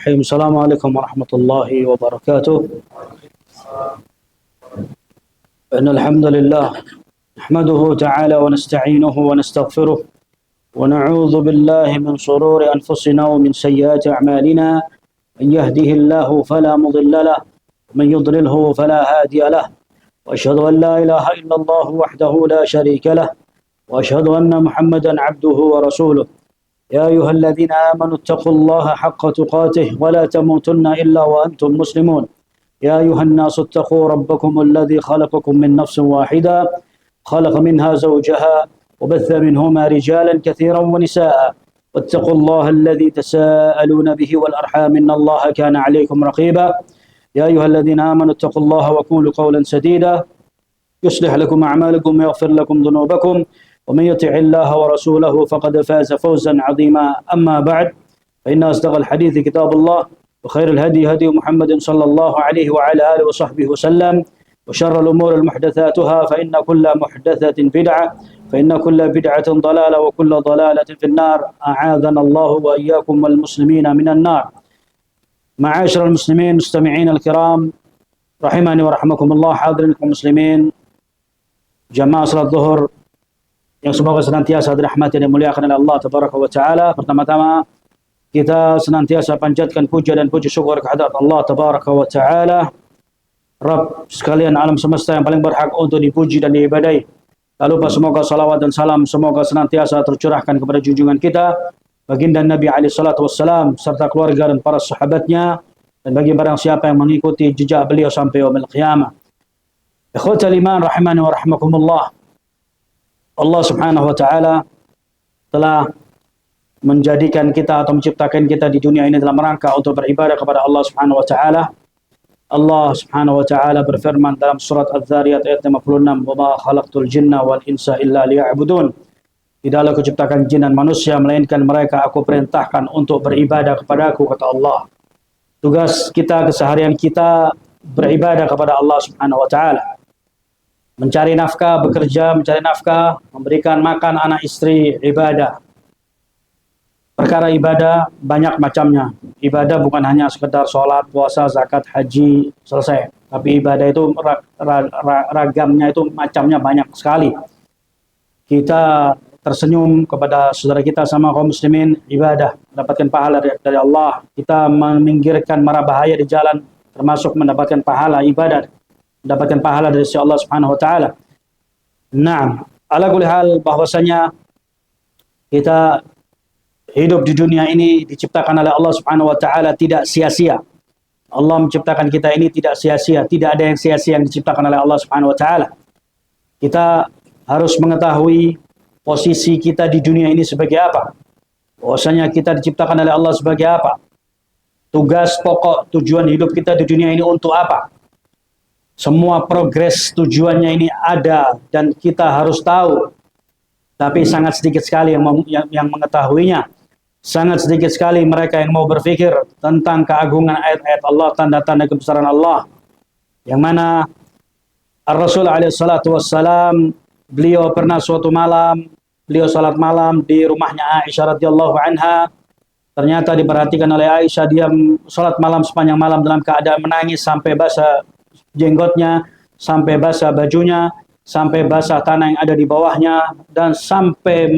السلام عليكم ورحمة الله وبركاته. إن الحمد لله نحمده تعالى ونستعينه ونستغفره ونعوذ بالله من شرور أنفسنا ومن سيئات أعمالنا. من يهده الله فلا مضل له ومن يضلله فلا هادي له، وأشهد أن لا إله إلا الله وحده لا شريك له، وأشهد أن محمدا عبده ورسوله. يا أيها الذين آمنوا اتقوا الله حق تقاته ولا تموتن إلا وأنتم مسلمون. يا أيها الناس اتقوا ربكم الذي خلقكم من نفس واحدة، خلق منها زوجها وبث منهما رجالا كثيرا ونساء، واتقوا الله الذي تساءلون به والأرحام إن الله كان عليكم رقيبا. يا أيها الذين آمنوا اتقوا الله وقولوا قولا سديدا يصلح لكم أعمالكم ويغفر لكم ذنوبكم، ومن يطع الله ورسوله فقد فاز فوزا عظيما. أما بعد، فإن أصدق الحديث كتاب الله، وخير الهدي هدي محمد صلى الله عليه وعلى آله وصحبه وسلم، وشر الأمور محدثاتها، فإن كل محدثة بدعة، فإن كل بدعة ضلالة، وكل ضلالة في النار. أعاذنا الله وإياكم والمسلمين من النار. معاشر المسلمين مستمعين الكرام rahimani wa rahmakumullah, hadirin kaum muslimin, jamaah salat zuhur yang semoga senantiasa dirahmati dan dimuliakan oleh Allah tabaraka wa taala. Pertama-tama kita senantiasa panjatkan puja dan puji syukur kehadirat Allah tabaraka wa taala, Rabb sekalian alam semesta yang paling berhak untuk dipuji dan diibadahi. Lalu semoga salawat dan salam semoga senantiasa tercurahkan kepada junjungan kita baginda Nabi alaihi salatu wassalam serta keluarga dan para sahabatnya, dan bagi barang siapa yang mengikuti jejak beliau sampai yaumil qiyamah. Ikhwatal iman rahimani wa rahmakumullah, Allah subhanahu wa ta'ala telah menjadikan kita atau menciptakan kita di dunia ini dalam rangka untuk beribadah kepada Allah subhanahu wa ta'ala. Allah subhanahu wa ta'ala berfirman dalam surat Az-Zariyat ayat 56, "Wa ma khalaqtul jinna wal insa illa liya'budun." Tidaklah aku ciptakan jin dan manusia melainkan mereka aku perintahkan untuk beribadah kepadaku, kata Allah. Tugas kita, keseharian kita beribadah kepada Allah subhanahu wa ta'ala. Mencari nafkah, bekerja, mencari nafkah, memberikan makan anak istri, ibadah. Perkara ibadah banyak macamnya. Ibadah bukan hanya sekedar sholat, puasa, zakat, haji, selesai. Tapi ibadah itu ragamnya itu macamnya banyak sekali. Kita tersenyum kepada saudara kita sama kaum muslimin, ibadah, mendapatkan pahala dari Allah. Kita meminggirkan mara bahaya di jalan, termasuk mendapatkan pahala ibadah, mendapatkan pahala dari si Allah subhanahu wa ta'ala. Nah, ala kulli hal, bahwasanya kita hidup di dunia ini diciptakan oleh Allah subhanahu wa ta'ala tidak sia-sia. Allah menciptakan kita ini tidak sia-sia, tidak ada yang sia-sia yang diciptakan oleh Allah subhanahu wa ta'ala. Kita harus mengetahui posisi kita di dunia ini sebagai apa. Bahwasanya kita diciptakan oleh Allah sebagai apa. Tugas pokok tujuan hidup kita di dunia ini untuk apa. Semua progres tujuannya ini ada dan kita harus tahu. Tapi sangat sedikit sekali yang mengetahuinya. Sangat sedikit sekali mereka yang mau berpikir tentang keagungan ayat-ayat Allah, tanda-tanda kebesaran Allah. Yang mana Ar-Rasul alaihi salatu wassalam, beliau pernah suatu malam, beliau salat malam di rumahnya Aisyah radhiyallahu anha. Ternyata diperhatikan oleh Aisyah, dia salat malam sepanjang malam dalam keadaan menangis sampai basah jenggotnya, sampai basah bajunya, sampai basah tanah yang ada di bawahnya, dan sampai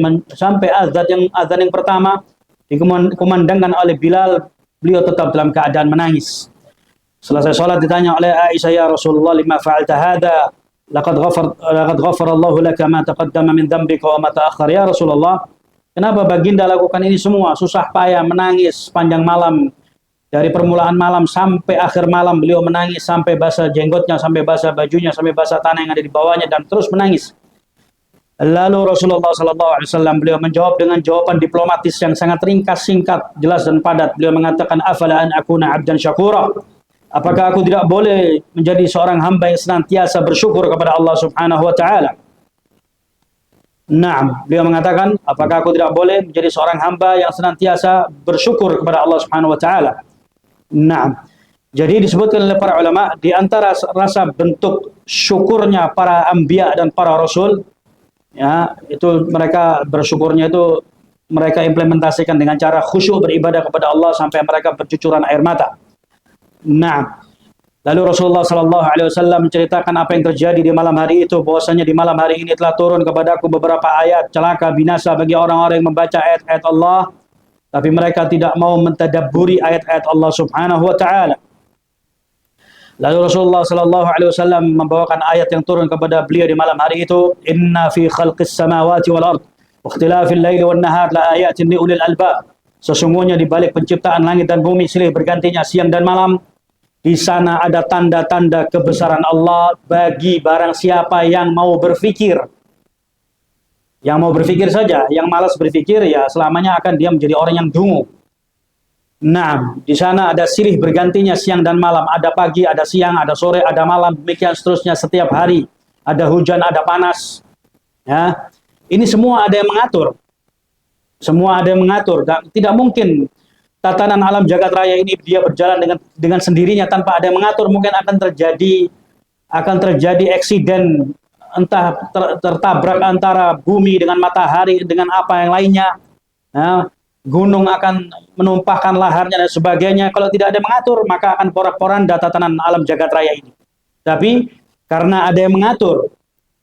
azan yang pertama dikumandangkan oleh Bilal, beliau tetap dalam keadaan menangis. Selesai salat ditanya oleh Aisyah, "Ya Rasulullah, lima fa'alta hadza? Laqad ghafara Allahu laka ma taqaddama min dhanbika wa ma ta'akhkhar." Ya Rasulullah, kenapa baginda lakukan ini semua? Susah payah menangis sepanjang malam. Dari permulaan malam sampai akhir malam beliau menangis sampai basah jenggotnya, sampai basah bajunya, sampai basah tanah yang ada di bawahnya, dan terus menangis. Lalu Rasulullah SAW beliau menjawab dengan jawaban diplomatis yang sangat ringkas, singkat, jelas dan padat. Beliau mengatakan, "Afala an akuna 'abdan syakura?" Apakah aku tidak boleh menjadi seorang hamba yang senantiasa bersyukur kepada Allah subhanahu wa ta'ala? Naam, beliau mengatakan, apakah aku tidak boleh menjadi seorang hamba yang senantiasa bersyukur kepada Allah subhanahu wa ta'ala? Naam. Jadi disebutkan oleh para ulama, di antara rasa bentuk syukurnya para anbiya dan para rasul, ya, itu mereka bersyukurnya itu mereka implementasikan dengan cara khusyuk beribadah kepada Allah sampai mereka bercucuran air mata. Nah, lalu Rasulullah Sallallahu Alaihi Wasallam menceritakan apa yang terjadi di malam hari itu, bahwasanya di malam hari ini telah turun kepadaku beberapa ayat celaka binasa bagi orang-orang yang membaca ayat-ayat Allah, tapi mereka tidak mau mentadabburi ayat-ayat Allah Subhanahu wa taala. Lalu Rasulullah Sallallahu Alaihi Wasallam membawakan ayat yang turun kepada beliau di malam hari itu, Inna fi khalqis samawati wal ard wa ikhtilafil laili wan nahar la ayatin li ulil albab. Sesungguhnya di balik penciptaan langit dan bumi silih bergantinya siang dan malam, di sana ada tanda-tanda kebesaran Allah bagi barang siapa yang mau berfikir. Yang mau berfikir saja, yang malas berfikir ya selamanya akan dia menjadi orang yang dungu. Nah, di sana ada silih bergantinya siang dan malam, ada pagi, ada siang, ada sore, ada malam, demikian seterusnya setiap hari. Ada hujan, ada panas. Ya, ini semua ada yang mengatur. Semua ada yang mengatur. Dan tidak mungkin tatanan alam jagat raya ini dia berjalan dengan sendirinya tanpa ada yang mengatur. Mungkin akan terjadi eksiden, entah tertabrak antara bumi dengan matahari dengan apa yang lainnya. Ya, gunung akan menumpahkan laharnya dan sebagainya. Kalau tidak ada yang mengatur, maka akan porak-poranda tatanan alam jagat raya ini. Tapi karena ada yang mengatur,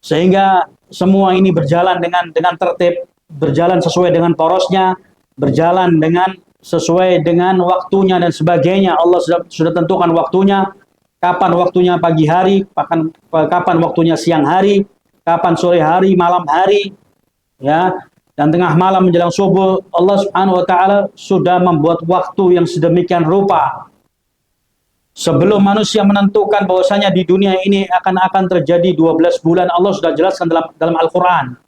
sehingga semua ini berjalan dengan tertib, berjalan sesuai dengan porosnya, berjalan dengan sesuai dengan waktunya dan sebagainya. Allah sudah tentukan waktunya, kapan waktunya pagi hari, kapan waktunya siang hari, kapan sore hari, malam hari, ya. Dan tengah malam menjelang subuh, Allah Subhanahu wa taala sudah membuat waktu yang sedemikian rupa. Sebelum manusia menentukan bahwasanya di dunia ini akan terjadi 12 bulan, Allah sudah jelaskan dalam Al-Qur'an.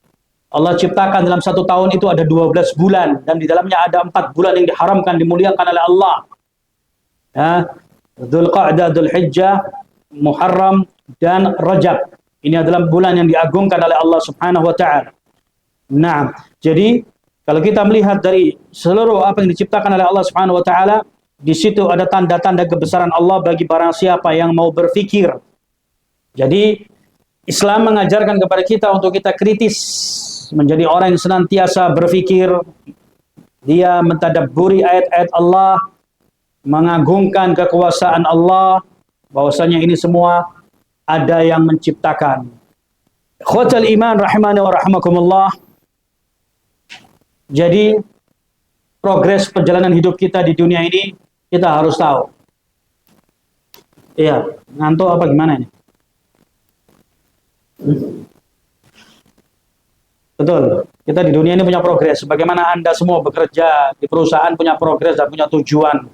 Allah ciptakan dalam 1 tahun itu ada 12 bulan dan di dalamnya ada 4 bulan yang diharamkan, dimuliakan oleh Allah. Ya, Dzulqa'dah, Dzulhijjah, Muharram dan Rajab. Ini adalah bulan yang diagungkan oleh Allah Subhanahu wa taala. Nah, jadi kalau kita melihat dari seluruh apa yang diciptakan oleh Allah Subhanahu wa taala, di situ ada tanda-tanda kebesaran Allah bagi barang siapa yang mau berfikir. Jadi Islam mengajarkan kepada kita untuk kita kritis, menjadi orang yang senantiasa berfikir, dia mentadabburi ayat-ayat Allah, mengagungkan kekuasaan Allah, bahwasanya ini semua ada yang menciptakan. Ikhwatal iman rahimani wa rahimakumullah. Jadi progres perjalanan hidup kita di dunia ini kita harus tahu. Iya, ngantuk apa gimana ini? Betul. Kita di dunia ini punya progres. Bagaimana Anda semua bekerja di perusahaan punya progres dan punya tujuan.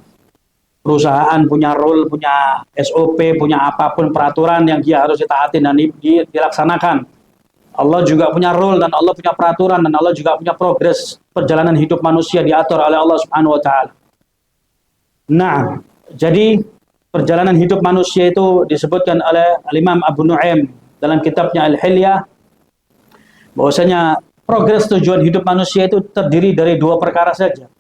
Perusahaan punya rule, punya SOP, punya apapun peraturan yang dia harus ditaati dan dilaksanakan. Allah juga punya rule dan Allah punya peraturan dan Allah juga punya progres perjalanan hidup manusia diatur oleh Allah Subhanahu wa taala. Nah, jadi perjalanan hidup manusia itu disebutkan oleh Imam Abu Nu'aim dalam kitabnya Al-Hilyah, bahwasanya progres tujuan hidup manusia itu terdiri dari 2 perkara saja.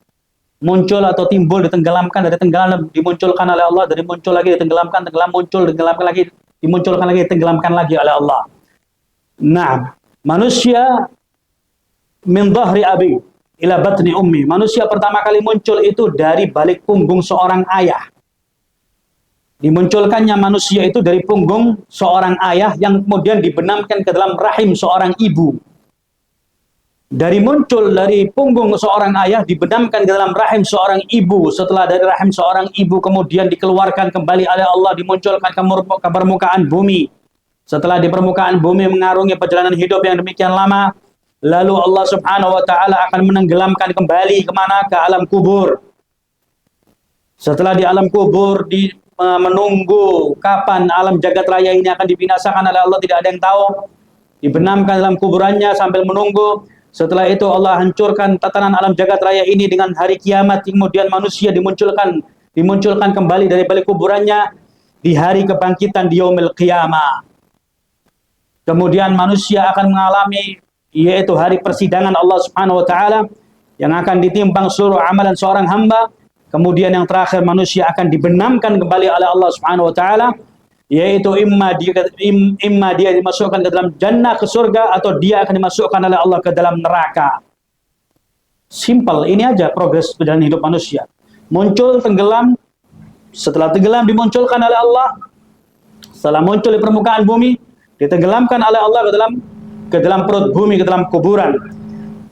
Muncul atau timbul, ditenggelamkan, dari tenggelam dimunculkan oleh Allah, dari muncul lagi ditenggelamkan, tenggelam muncul, ditenggelamkan lagi, dimunculkan lagi, ditenggelamkan lagi oleh Allah. Nah, manusia min dhahri abi ila batni ummi. Manusia pertama kali muncul itu dari balik punggung seorang ayah. Dimunculkannya manusia itu dari punggung seorang ayah yang kemudian dibenamkan ke dalam rahim seorang ibu. Dari punggung seorang ayah dibenamkan ke dalam rahim seorang ibu. Setelah dari rahim seorang ibu kemudian dikeluarkan kembali oleh Allah, dimunculkan ke permukaan bumi. Setelah di permukaan bumi mengarungi perjalanan hidup yang demikian lama, lalu Allah Subhanahu wa taala akan menenggelamkan kembali kemana? Ke alam kubur. Setelah di alam kubur menunggu kapan alam jagat raya ini akan dibinasakan oleh Allah, tidak ada yang tahu. Dibenamkan dalam kuburannya sambil menunggu. Setelah itu Allah hancurkan tatanan alam jagat raya ini dengan hari kiamat. Kemudian manusia dimunculkan kembali dari balik kuburannya di hari kebangkitan di yaumil qiyamah. Kemudian manusia akan mengalami yaitu hari persidangan Allah Subhanahu wa taala yang akan ditimbang seluruh amalan seorang hamba. Kemudian yang terakhir manusia akan dibenamkan kembali oleh Allah Subhanahu wa taala, yaitu imma dia dimasukkan ke dalam jannah, ke surga, atau dia akan dimasukkan oleh Allah ke dalam neraka. Simple, ini aja progres perjalanan hidup manusia. Muncul, tenggelam, setelah tenggelam dimunculkan oleh Allah, setelah muncul di permukaan bumi, ditenggelamkan oleh Allah ke dalam perut bumi, ke dalam kuburan.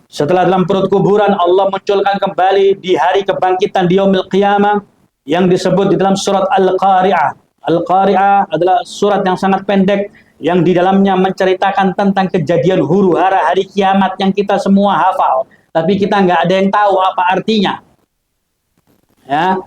Setelah dalam perut kuburan, Allah munculkan kembali di hari kebangkitan di yaumil qiyamah yang disebut di dalam surat Al-Qari'ah. Al-Qari'ah adalah surat yang sangat pendek yang di dalamnya menceritakan tentang kejadian huru-hara hari kiamat yang kita semua hafal, tapi kita nggak ada yang tahu apa artinya. Ya,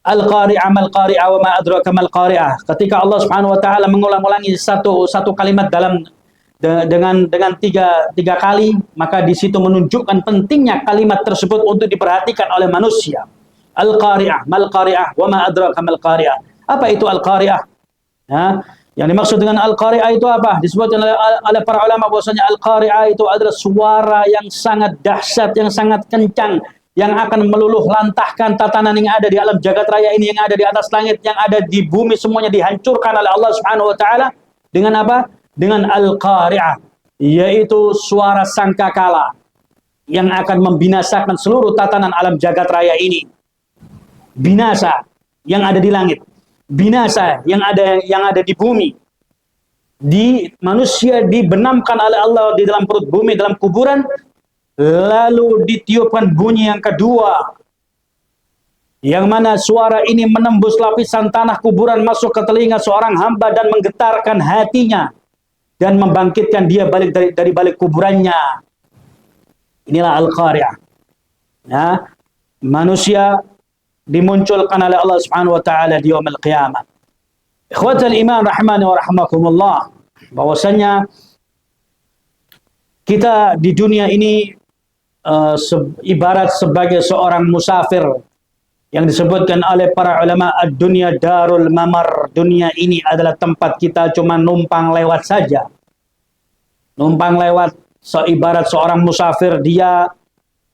Al-Qari'ah mal-Qari'ah wa ma adraka mal-Qari'ah. Ketika Allah Subhanahu wa taala mengulang-ulangi satu kalimat dengan tiga kali, maka di situ menunjukkan pentingnya kalimat tersebut untuk diperhatikan oleh manusia. Al-Qari'ah mal-Qari'ah wa ma adraka mal-Qari'ah. Apa itu Al-Qari'ah? Ya, yang dimaksud dengan Al-Qari'ah itu apa? Disebutkan oleh para ulama bahwasanya Al-Qari'ah itu adalah suara yang sangat dahsyat, yang sangat kencang, yang akan meluluh lantahkan tatanan yang ada di alam jagat raya ini, yang ada di atas langit, yang ada di bumi, semuanya dihancurkan oleh Allah Subhanahu wa taala dengan apa? Dengan Al-Qari'ah, yaitu suara sangkakala yang akan membinasakan seluruh tatanan alam jagat raya ini. Binasa yang ada di langit, binasa yang ada di bumi. Di manusia dibenamkan oleh Allah di dalam perut bumi, dalam kuburan. Lalu ditiupkan bunyi yang kedua, yang mana suara ini menembus lapisan tanah kuburan masuk ke telinga seorang hamba dan menggetarkan hatinya dan membangkitkan dia balik dari balik kuburannya. Inilah Al-Qari'ah. Ya, manusia dimunculkan oleh Allah Subhanahu wa taala di yaumil qiyamah. Ikhwatal iman rahimani wa rahimakumullah, bahwasanya kita di dunia ini ibarat sebagai seorang musafir yang disebutkan oleh para ulama, ad-dunya darul mamar. Dunia ini adalah tempat kita cuma numpang lewat saja. Numpang lewat, ibarat seorang musafir, dia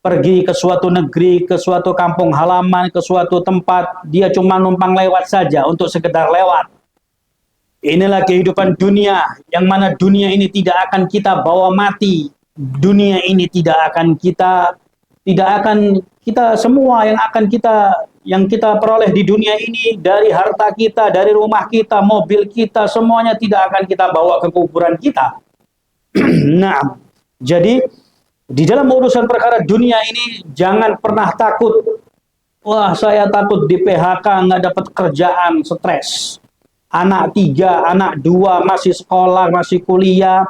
pergi ke suatu negeri, ke suatu kampung halaman, ke suatu tempat, dia cuma numpang lewat saja untuk sekedar lewat. Inilah kehidupan dunia, yang mana dunia ini tidak akan kita bawa mati. Dunia ini tidak akan kita semua yang kita peroleh di dunia ini, dari harta kita, dari rumah kita, mobil kita, semuanya tidak akan kita bawa ke kuburan kita. Nah, jadi di dalam urusan perkara dunia ini jangan pernah takut. Wah, saya takut di PHK, nggak dapat kerjaan, stres. Anak 3, anak 2 masih sekolah, masih kuliah,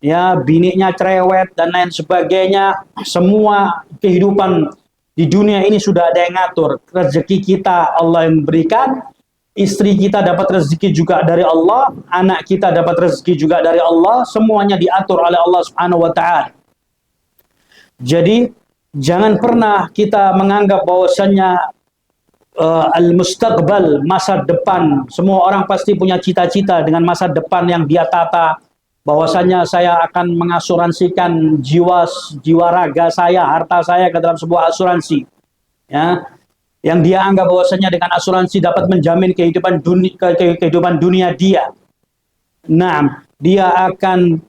ya, biniknya cerewet dan lain sebagainya. Semua kehidupan di dunia ini sudah ada yang ngatur. Rezeki kita Allah yang berikan, istri kita dapat rezeki juga dari Allah, anak kita dapat rezeki juga dari Allah, semuanya diatur oleh Allah Subhanahu wa taala. Jadi jangan pernah kita menganggap bahwasannya al-mustaqbal, masa depan, semua orang pasti punya cita-cita dengan masa depan yang dia tata, bahwasanya saya akan mengasuransikan jiwa raga saya, harta saya ke dalam sebuah asuransi, ya, yang dia anggap bahwasanya dengan asuransi dapat menjamin kehidupan dunia dia. Nah, dia akan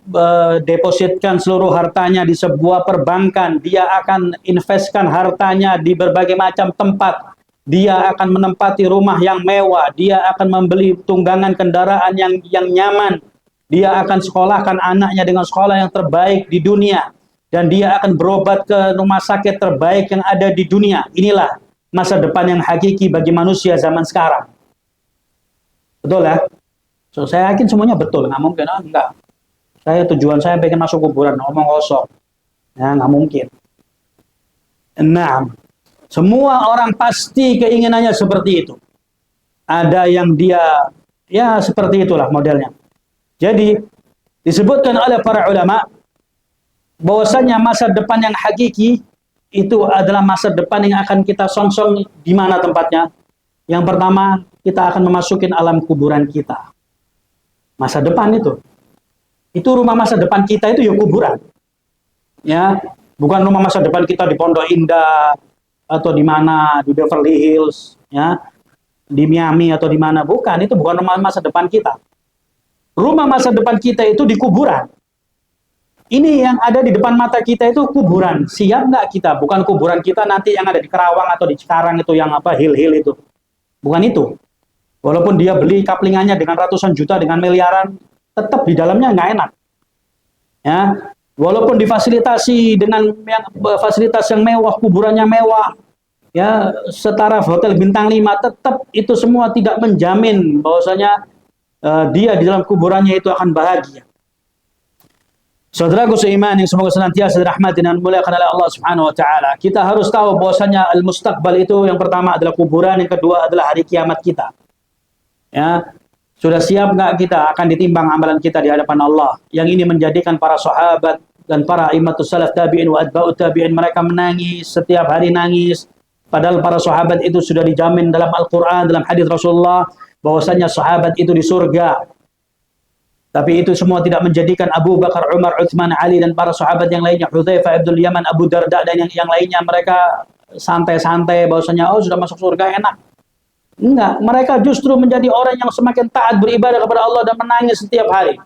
depositkan seluruh hartanya di sebuah perbankan, dia akan investkan hartanya di berbagai macam tempat, dia akan menempati rumah yang mewah, dia akan membeli tunggangan kendaraan yang nyaman, dia akan sekolahkan anaknya dengan sekolah yang terbaik di dunia, dan dia akan berobat ke rumah sakit terbaik yang ada di dunia. Inilah masa depan yang hakiki bagi manusia zaman sekarang. Betul ya? So, saya yakin semuanya betul, nggak mungkin, enggak. Tujuan saya pengen masuk kuburan, ngomong kosong. Ya, nggak mungkin. Nah, semua orang pasti keinginannya seperti itu. Ada yang dia, ya seperti itulah modelnya. Jadi, disebutkan oleh para ulama, bahwasanya masa depan yang hakiki, itu adalah masa depan yang akan kita songsong di mana tempatnya. Yang pertama, kita akan memasukin alam kuburan kita. Masa depan itu rumah masa depan kita itu ya kuburan, ya, bukan rumah masa depan kita di Pondok Indah atau di mana, di Beverly Hills, ya, di Miami atau di mana, bukan. Itu bukan rumah masa depan kita. Rumah masa depan kita itu di kuburan. Ini yang ada di depan mata kita itu kuburan. Siap nggak kita? Bukan kuburan kita nanti yang ada di Kerawang atau di Cikarang itu yang apa hil-hil itu. Bukan itu. Walaupun dia beli kaplingannya dengan ratusan juta, dengan miliaran, tetap di dalamnya nggak enak. Ya, walaupun difasilitasi dengan fasilitas yang mewah, kuburannya mewah, ya setara hotel bintang 5, tetap itu semua tidak menjamin bahwasanya dia di dalam kuburannya itu akan bahagia. Saudaraku seiman yang semoga senantiasa dirahmati dan dimuliakan oleh Allah Subhanahu wa taala. Kita harus tahu bahwasanya al-mustaqbal itu yang pertama adalah kuburan, yang kedua adalah hari kiamat kita. Ya, sudah siap nggak kita akan ditimbang amalan kita di hadapan Allah? Yang ini menjadikan para sahabat dan para imamatus salaf tabi'in wa atba'ut tabi'in mereka menangis, setiap hari nangis. Padahal para sahabat itu sudah dijamin dalam Al-Quran, dalam hadis Rasulullah, bahwasanya sahabat itu di surga. Tapi itu semua tidak menjadikan Abu Bakar, Umar, Uthman, Ali, dan para sahabat yang lainnya, Hudzaifah ibn Yaman, Abu Darda, dan yang lainnya, mereka santai-santai bahwasanya oh sudah masuk surga enak. Enggak, mereka justru menjadi orang yang semakin taat beribadah kepada Allah dan menangis setiap hari.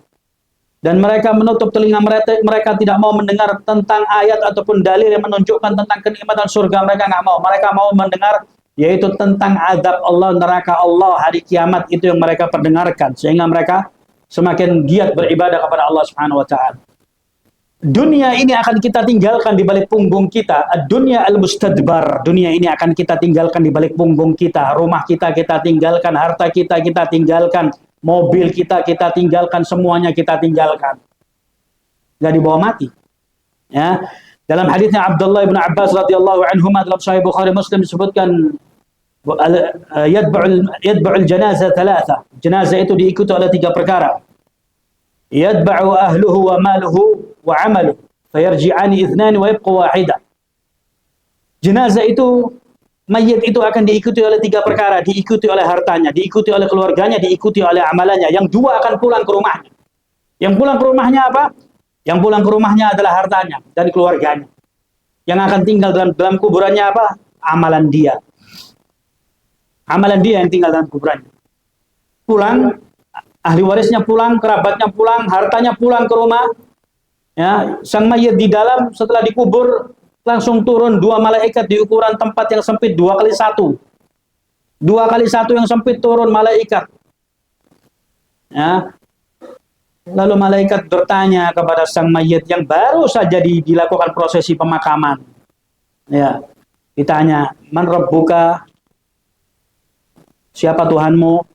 Dan mereka menutup telinga mereka tidak mau mendengar tentang ayat ataupun dalil yang menunjukkan tentang kenikmatan surga. Mereka nggak mau. Mereka mau mendengar yaitu tentang azab Allah, neraka Allah, hari kiamat, itu yang mereka perdengarkan sehingga mereka semakin giat beribadah kepada Allah Subhanahu wa taala. Dunia ini akan kita tinggalkan di balik punggung kita. Dunia al-mustadbar. Dunia ini akan kita tinggalkan di balik punggung kita. Rumah kita tinggalkan, harta kita tinggalkan, mobil kita tinggalkan, semuanya kita tinggalkan. Gak dibawa mati. Ya. Dalam hadisnya Abdullah bin Abbas radhiyallahu anhuma dalam Sahih Bukhari Muslim disebutkan yatba'ul janazah thalatha. Jenazah itu diikuti oleh 3 perkara. Yatba'u ahluhu wa maluhu wa amaluhu fayarji'ani ithnani wa yabqa wahida. Jenazah itu, mayit itu akan diikuti oleh 3 perkara, diikuti oleh hartanya, diikuti oleh keluarganya, diikuti oleh amalannya. Yang 2 akan pulang ke rumahnya. Yang pulang ke rumahnya apa? Yang pulang ke rumahnya adalah hartanya dan keluarganya. Yang akan tinggal dalam kuburannya apa? Amalan dia. Amalan dia yang tinggal dalam kuburannya. Pulang, ahli warisnya pulang, kerabatnya pulang, hartanya pulang ke rumah. Ya, sang mayit di dalam setelah dikubur langsung turun 2 malaikat di ukuran tempat yang sempit 2 kali 1. 2 kali 1 yang sempit turun malaikat. Ya. Lalu malaikat bertanya kepada sang mayit yang baru saja dilakukan prosesi pemakaman. Ya. Ditanya, "Man rabbuka?" Siapa Tuhanmu?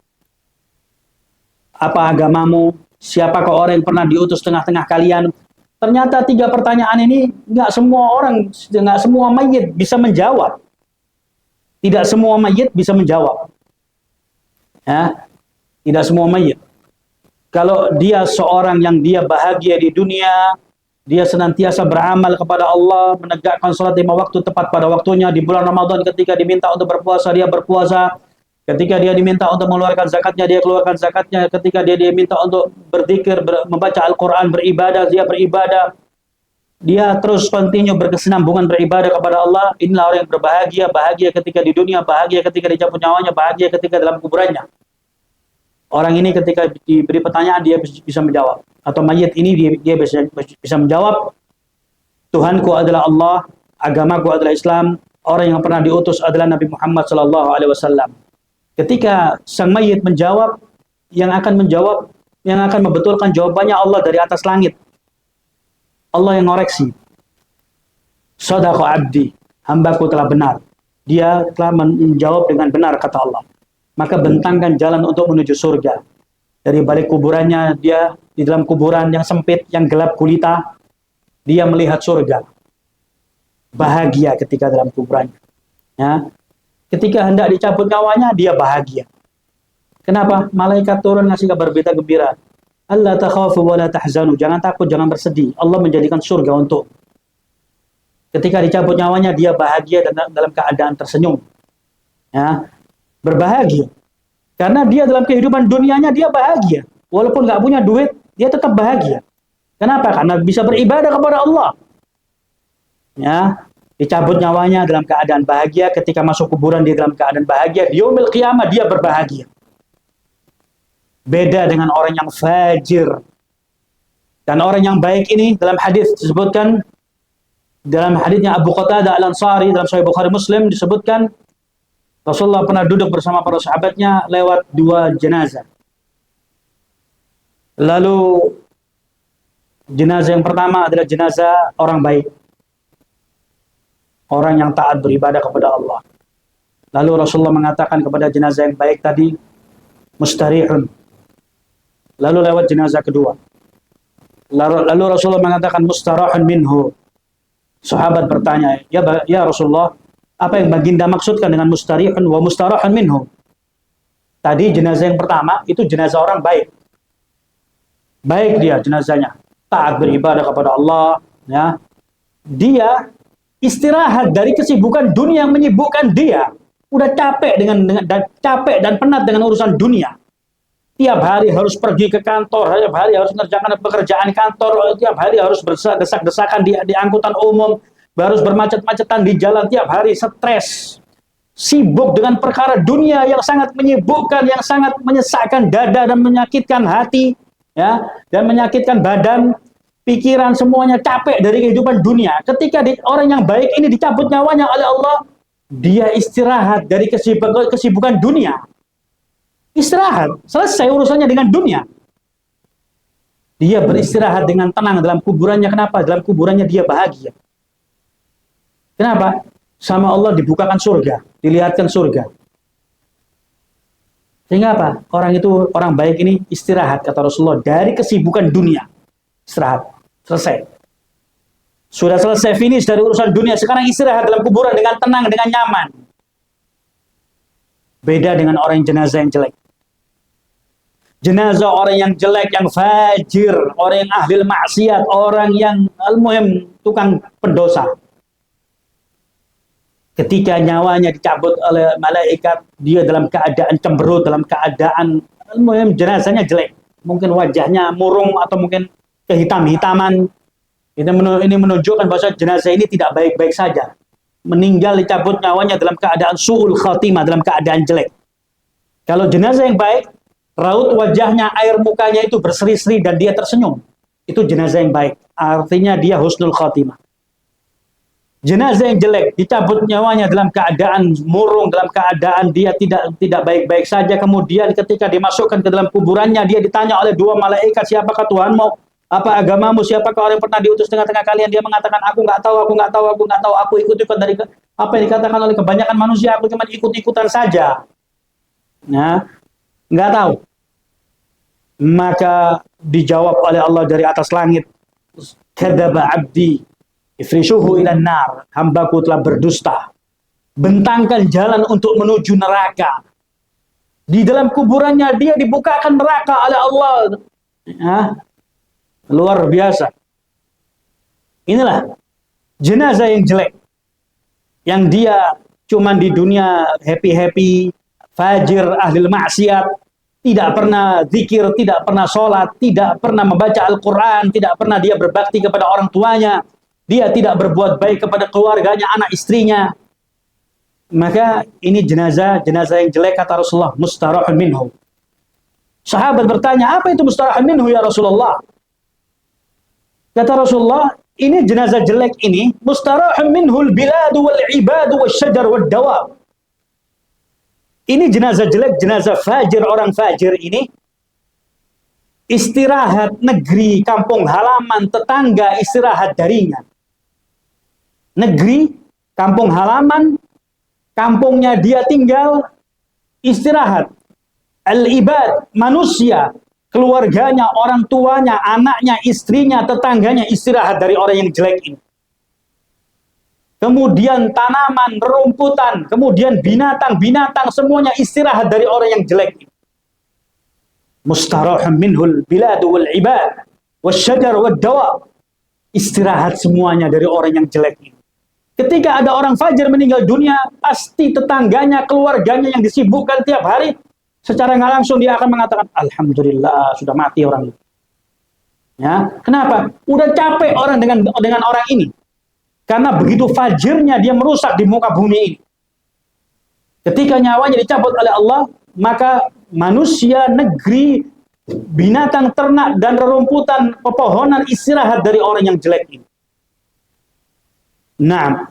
Apa agamamu? Siapakah orang yang pernah diutus tengah-tengah kalian? Ternyata 3 pertanyaan ini nggak semua orang, nggak semua mayit bisa menjawab. Tidak semua mayit bisa menjawab. Ya, tidak semua mayit. Kalau dia seorang yang dia bahagia di dunia, dia senantiasa beramal kepada Allah, menegakkan sholat 5 waktu tepat pada waktunya, di bulan Ramadan ketika diminta untuk berpuasa, dia berpuasa. Ketika dia diminta untuk mengeluarkan zakatnya, dia keluarkan zakatnya. Ketika dia diminta untuk berzikir, membaca Al-Quran, beribadah, dia beribadah. Dia terus continue berkesinambungan beribadah kepada Allah. Inilah orang yang berbahagia, bahagia ketika di dunia, bahagia ketika dicabut nyawanya, bahagia ketika dalam kuburannya. Orang ini ketika diberi pertanyaan, dia bisa menjawab. Atau mayit ini dia bisa menjawab, Tuhanku adalah Allah, agamaku adalah Islam, orang yang pernah diutus adalah Nabi Muhammad SAW. Ketika sang mayit menjawab, yang akan membetulkan jawabannya Allah dari atas langit. Allah yang ngoreksi. Shadaqa abdi, hambaku telah benar. Dia telah menjawab dengan benar, kata Allah. Maka bentangkan jalan untuk menuju surga. Dari balik kuburannya, dia di dalam kuburan yang sempit, yang gelap gulita, dia melihat surga. Bahagia ketika dalam kuburannya. Ya. Ketika hendak dicabut nyawanya, dia bahagia. Kenapa? Malaikat turun ngasih kabar berita gembira. Allah takhafu wa la tahzanu. Jangan takut, jangan bersedih. Allah menjadikan surga untuk. Ketika dicabut nyawanya, dia bahagia dan dalam keadaan tersenyum. Ya, berbahagia. Karena dia dalam kehidupan dunianya, dia bahagia. Walaupun nggak punya duit, dia tetap bahagia. Kenapa? Karena bisa beribadah kepada Allah. Ya, dicabut nyawanya dalam keadaan bahagia, ketika masuk kuburan dia dalam keadaan bahagia, di yaumil qiyamah dia berbahagia. Beda dengan orang yang fajir. Dan orang yang baik ini dalam hadis disebutkan, dalam hadisnya Abu Qatadah Al-Ansari dalam Sahih Bukhari Muslim disebutkan Rasulullah pernah duduk bersama para sahabatnya lewat dua jenazah. Lalu jenazah yang pertama adalah jenazah orang baik, orang yang taat beribadah kepada Allah. Lalu Rasulullah mengatakan kepada jenazah yang baik tadi, mustarihun. Lalu lewat jenazah kedua. Lalu Rasulullah mengatakan mustarahun minhu. Sahabat bertanya, ya Rasulullah, apa yang baginda maksudkan dengan mustarihun wa mustarahun minhu? Tadi jenazah yang pertama itu jenazah orang baik. Baik dia jenazahnya, taat beribadah kepada Allah, ya. Dia istirahat dari kesibukan dunia yang menyibukkan dia. Udah capek capek dan penat dengan urusan dunia. Tiap hari harus pergi ke kantor, tiap hari harus mengerjakan pekerjaan kantor, tiap hari harus berdesak-desakan di angkutan umum, harus bermacet-macetan di jalan, tiap hari stres, sibuk dengan perkara dunia yang sangat menyibukkan, yang sangat menyesakkan dada dan menyakitkan hati, ya, dan menyakitkan badan, pikiran, semuanya capek dari kehidupan dunia. Ketika orang yang baik ini dicabut nyawanya oleh Allah, dia istirahat dari kesibukan dunia. Istirahat, selesai urusannya dengan dunia. Dia beristirahat dengan tenang dalam kuburannya. Kenapa? Dalam kuburannya dia bahagia. Kenapa? Sama Allah dibukakan surga, dilihatkan surga. Sehingga apa? Orang itu, orang baik ini istirahat, kata Rasulullah, dari kesibukan dunia. Istirahat, selesai. Sudah selesai, finish dari urusan dunia. Sekarang istirahat dalam kuburan dengan tenang, dengan nyaman. Beda dengan orang yang jenazah yang jelek. Jenazah orang yang jelek, yang fajir, orang yang ahli maksiat, orang yang al-muhim, tukang pendosa. Ketika nyawanya dicabut oleh malaikat, dia dalam keadaan cemberut, dalam keadaan al-muhim, jenazahnya jelek. Mungkin wajahnya murung atau mungkin kehitam-hitaman. Ini menunjukkan bahwa jenazah ini tidak baik-baik saja. Meninggal dicabut nyawanya dalam keadaan su'ul khatimah, dalam keadaan jelek. Kalau jenazah yang baik, raut wajahnya, air mukanya itu berseri-seri dan dia tersenyum. Itu jenazah yang baik. Artinya dia husnul khatimah. Jenazah yang jelek, dicabut nyawanya dalam keadaan murung, dalam keadaan dia tidak baik-baik saja. Kemudian ketika dimasukkan ke dalam kuburannya, dia ditanya oleh dua malaikat, siapakah Tuhanmu? Apa agamamu? Siapakah orang yang pernah diutus tengah-tengah kalian? Dia mengatakan, aku nggak tahu, aku nggak tahu, aku nggak tahu. Aku ikut-ikut dari apa yang dikatakan oleh kebanyakan manusia. Aku cuma ikut-ikutan saja. Nah, nggak tahu. Maka dijawab oleh Allah dari atas langit, kadzaba abdi ifrishuhu ilan nar, hambaku telah berdusta, bentangkan jalan untuk menuju neraka. Di dalam kuburannya dia dibukakan neraka oleh Allah. Ya, luar biasa. Inilah jenazah yang jelek, yang dia cuman di dunia happy-happy, fajir, ahli maksiat, tidak pernah zikir, tidak pernah sholat, tidak pernah membaca Al-Quran, tidak pernah dia berbakti kepada orang tuanya, dia tidak berbuat baik kepada keluarganya, anak istrinya. Maka ini jenazah yang jelek, kata Rasulullah, mustarahun minhu. Sahabat bertanya, apa itu mustarahun minhu ya Rasulullah? Kata Rasulullah, ini jenazah jelek ini, mustarahun minhul biladu wal ibadu wal syajar wal dawab. Ini jenazah jelek, jenazah fajir, orang fajir ini, istirahat negeri, kampung halaman, tetangga istirahat darinya. Negeri, kampung halaman, kampungnya dia tinggal, istirahat. Al-ibad, manusia, keluarganya, orang tuanya, anaknya, istrinya, tetangganya istirahat dari orang yang jelek ini. Kemudian tanaman, rumputan, kemudian binatang, semuanya istirahat dari orang yang jelek ini. Mustarahun minhul biladu wal ibad wasyajar wad dawab. Istirahat semuanya dari orang yang jelek ini. Ketika ada orang fajir meninggal dunia, pasti tetangganya, keluarganya yang disibukkan tiap hari, secara nggak langsung dia akan mengatakan, alhamdulillah sudah mati orang itu. Ya, kenapa? Udah capek orang dengan orang ini. Karena begitu fajirnya dia merusak di muka bumi ini. Ketika nyawanya dicabut oleh Allah, maka manusia, negeri, binatang ternak dan rerumputan pepohonan istirahat dari orang yang jelek ini. Nah,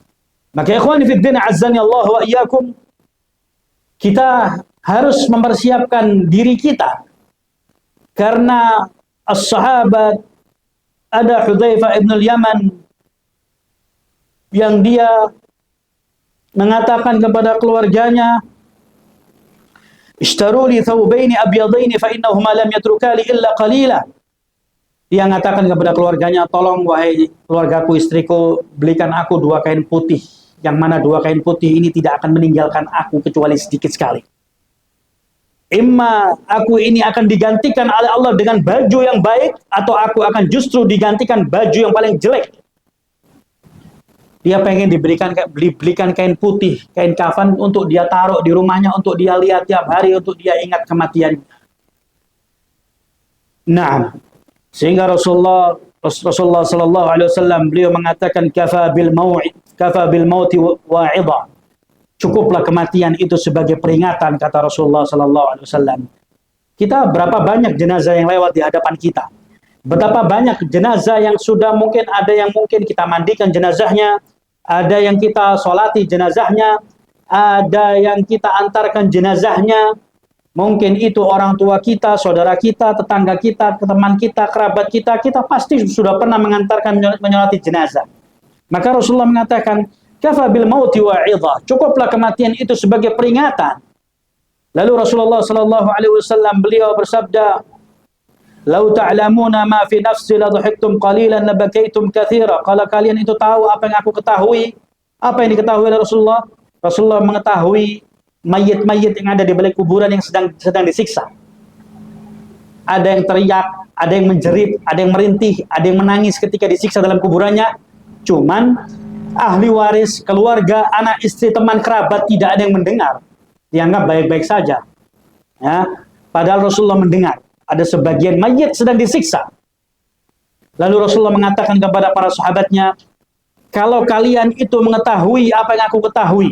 maka ikhwani fid din azzani Allah wa iyyakum, kita harus mempersiapkan diri kita karena as-sahabat, ada Hudzaifah ibn al-Yaman yang dia mengatakan kepada keluarganya, "Ishtaru li thawbaini abyadaini fa innahuma lam yatrukali illa qalila." Dia mengatakan kepada keluarganya, "Tolong wahai keluargaku, istriku, belikan aku 2 kain putih, yang mana 2 kain putih ini tidak akan meninggalkan aku kecuali sedikit sekali. Imma aku ini akan digantikan oleh Allah dengan baju yang baik, atau aku akan justru digantikan baju yang paling jelek." Dia pengen belikan kain putih, kain kafan untuk dia taruh di rumahnya, untuk dia lihat tiap hari, untuk dia ingat kematian. Nah, sehingga Rasulullah sallallahu alaihi wasallam beliau mengatakan, kafa bil mauti wa'idha. Cukuplah kematian itu sebagai peringatan, kata Rasulullah sallallahu alaihi wasallam. Kita berapa banyak jenazah yang lewat di hadapan kita. Betapa banyak jenazah yang sudah mungkin kita mandikan jenazahnya, ada yang kita sholati jenazahnya, ada yang kita antarkan jenazahnya. Mungkin itu orang tua kita, saudara kita, tetangga kita, teman kita, kerabat kita, kita pasti sudah pernah mengantarkan, menyolati jenazah. Maka Rasulullah mengatakan, kafa bil mauti wa'idha, cukuplah kematian itu sebagai peringatan. Lalu Rasulullah sallallahu alaihi wasallam beliau bersabda, "Lau ta'lamuna ma fi nafsi la dhahiktum qalilan la bakaitum katsira." Kalau kalian itu tahu apa yang aku ketahui, apa yang diketahui oleh Rasulullah? Rasulullah mengetahui mayit-mayit yang ada di balik kuburan yang sedang disiksa. Ada yang teriak, ada yang menjerit, ada yang merintih, ada yang menangis ketika disiksa dalam kuburannya. Cuman ahli waris, keluarga, anak istri, teman kerabat tidak ada yang mendengar. Dianggap baik-baik saja. Ya, padahal Rasulullah mendengar. Ada sebagian mayit sedang disiksa. Lalu Rasulullah mengatakan kepada para sahabatnya, kalau kalian itu mengetahui apa yang aku ketahui,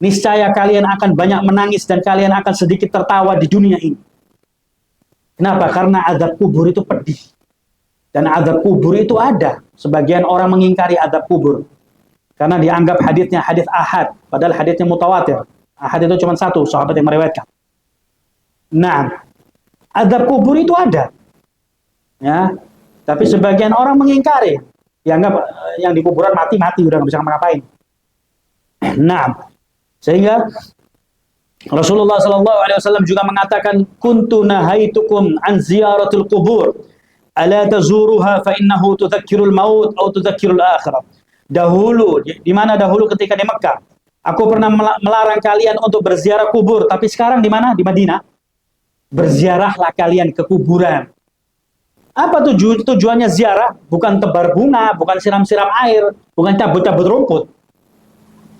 niscaya kalian akan banyak menangis dan kalian akan sedikit tertawa di dunia ini. Kenapa? Karena azab kubur itu pedih. Dan azab kubur itu ada. Sebagian orang mengingkari azab kubur. Karena dianggap hadisnya hadis ahad. Padahal hadisnya mutawatir. Ahad itu cuma 1 sahabat yang meriwayatkan. Nah, azab kubur itu ada. Ya. Tapi sebagian orang mengingkari. Dianggap yang di kuburan mati-mati, udah nggak bisa ngapain. Nah, sehingga Rasulullah sallallahu alaihi wasallam juga mengatakan, kuntu nahaitukum an ziyaratil qubur ala tazuruha fa innahu tudzakkirul maut atau tudzakkirul akhirah. Dahulu, di mana dahulu ketika di Mekah, aku pernah melarang kalian untuk berziarah kubur, tapi sekarang di mana? Di Madinah. Berziarahlah kalian ke kuburan. Apa tujuannya ziarah? Bukan tebar bunga, bukan siram-siram air, bukan cabut-cabut rumput.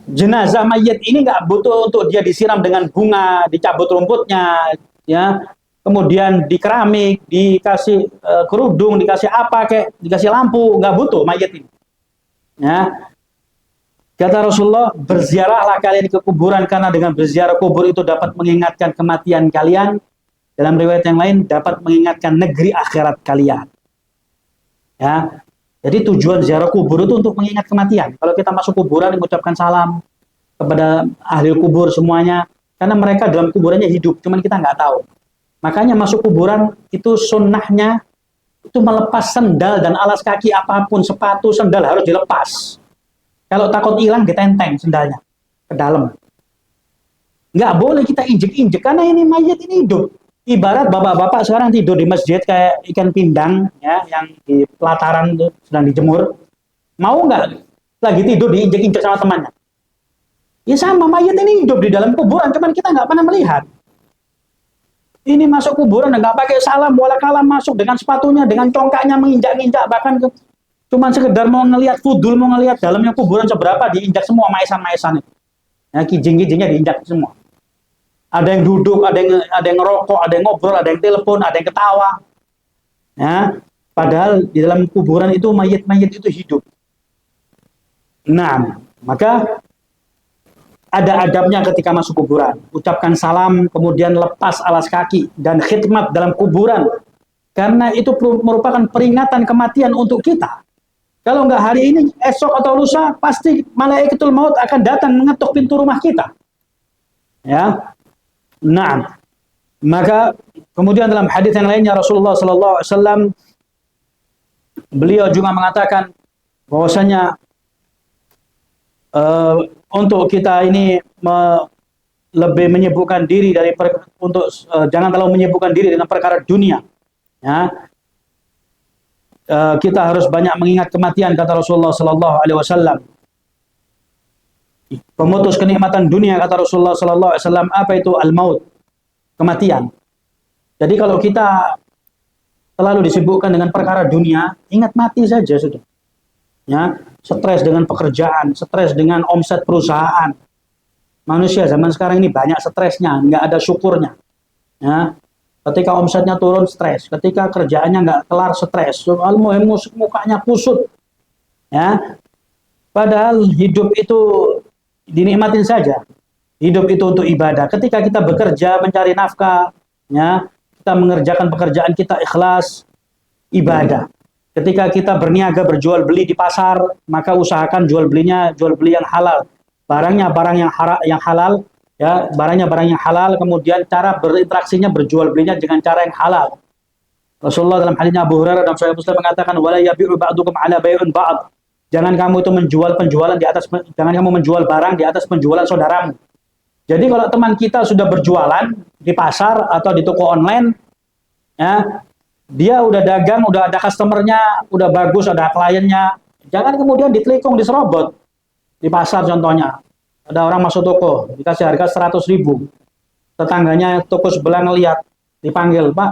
Jenazah mayit ini nggak butuh untuk dia disiram dengan bunga, dicabut rumputnya, ya, kemudian di keramik, dikasih kerudung, dikasih apa kayak, dikasih lampu, nggak butuh mayit ini. Ya, kata Rasulullah, berziarahlah kalian ke kuburan karena dengan berziarah kubur itu dapat mengingatkan kematian kalian. Dalam riwayat yang lain dapat mengingatkan negeri akhirat kalian. Ya. Jadi tujuan ziarah kubur itu untuk mengingat kematian. Kalau kita masuk kuburan mengucapkan salam kepada ahli kubur semuanya, karena mereka dalam kuburannya hidup, cuman kita nggak tahu. Makanya masuk kuburan itu sunnahnya itu melepas sendal dan alas kaki apapun, sepatu, sendal harus dilepas. Kalau takut hilang ditenteng sendalnya ke dalam. Nggak boleh kita injek-injek karena ini mayat ini hidup. Ibarat bapak-bapak sekarang tidur di masjid kayak ikan pindang, ya, yang di pelataran itu sedang dijemur. Mau nggak lagi tidur diinjek-injek sama temannya? Ya sama, mayat ini hidup di dalam kuburan, cuman kita nggak pernah melihat. Ini masuk kuburan nggak pakai salam, walakalam masuk dengan sepatunya, dengan congkaknya menginjak-injak, bahkan cuman sekedar mau ngelihat fudul, mau ngelihat dalamnya kuburan seberapa, diinjak semua maesan-maesan. Ya, kijing-kijingnya diinjak semua. Ada yang duduk, ada yang ngerokok, ada yang ngobrol, ada yang telepon, ada yang ketawa. Ya, padahal di dalam kuburan itu mayit-mayit itu hidup. Nah, maka ada adabnya ketika masuk kuburan. Ucapkan salam, kemudian lepas alas kaki, dan khidmat dalam kuburan. Karena itu merupakan peringatan kematian untuk kita. Kalau nggak hari ini, esok atau lusa, pasti malaikatul maut akan datang mengetuk pintu rumah kita. Ya, nah, maka kemudian dalam hadis yang lainnya Rasulullah Sallallahu Alaihi Wasallam beliau juga mengatakan bahwasanya untuk kita ini lebih menyibukkan diri jangan terlalu menyibukkan diri dengan perkara dunia. Ya, kita harus banyak mengingat kematian, kata Rasulullah Sallallahu Alaihi Wasallam. Pemutus kenikmatan dunia, kata Rasulullah Sallallahu Alaihi Wasallam, apa itu al-maut, kematian. Jadi kalau kita terlalu disibukkan dengan perkara dunia, ingat mati saja sudah. Ya, stres dengan pekerjaan, stres dengan omset perusahaan. Manusia zaman sekarang ini banyak stresnya, nggak ada syukurnya. Ya, ketika omsetnya turun stres, ketika kerjaannya nggak kelar stres, mukanya kusut. Ya, padahal hidup itu dinikmatin saja. Hidup itu untuk ibadah. Ketika kita bekerja mencari nafkah, ya, kita mengerjakan pekerjaan kita ikhlas, ibadah. Ketika kita berniaga berjual beli di pasar, maka usahakan jual beli yang halal. Barangnya barang yang halal, ya, barang yang halal, kemudian cara berinteraksinya berjual belinya dengan cara yang halal. Rasulullah dalam hadisnya Abu Hurairah dalam Sahih Muslim mengatakan wala yabi'u ba'dukum ala bai'un ba'd. Jangan kamu itu menjual barang di atas penjualan saudaramu. Jadi kalau teman kita sudah berjualan di pasar atau di toko online, ya, dia udah dagang, udah ada customernya, udah bagus, ada kliennya, jangan kemudian ditelikung, diserobot. Di pasar contohnya, ada orang masuk toko, dikasih harga 100.000. Tetangganya toko sebelah ngeliat, dipanggil, Pak,